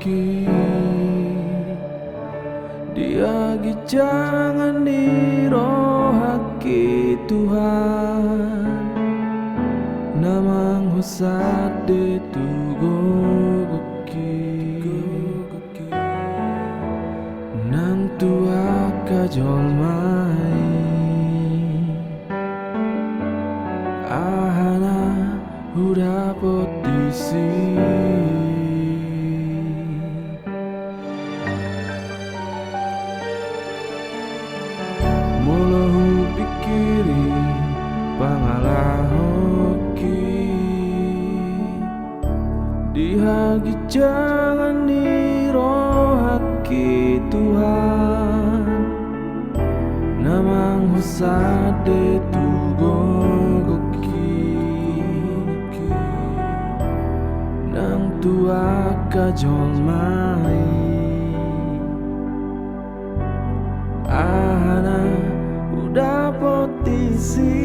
haki dia jangan dirohaki Tuhan namang husade tugo goki nang tua kajol mai ahana udah potisi mulahu pikiri pangalah hoki dihagi jangan dirohaki Tuhan namang husade tugo goki nang tua kajol mai ahana udah potisi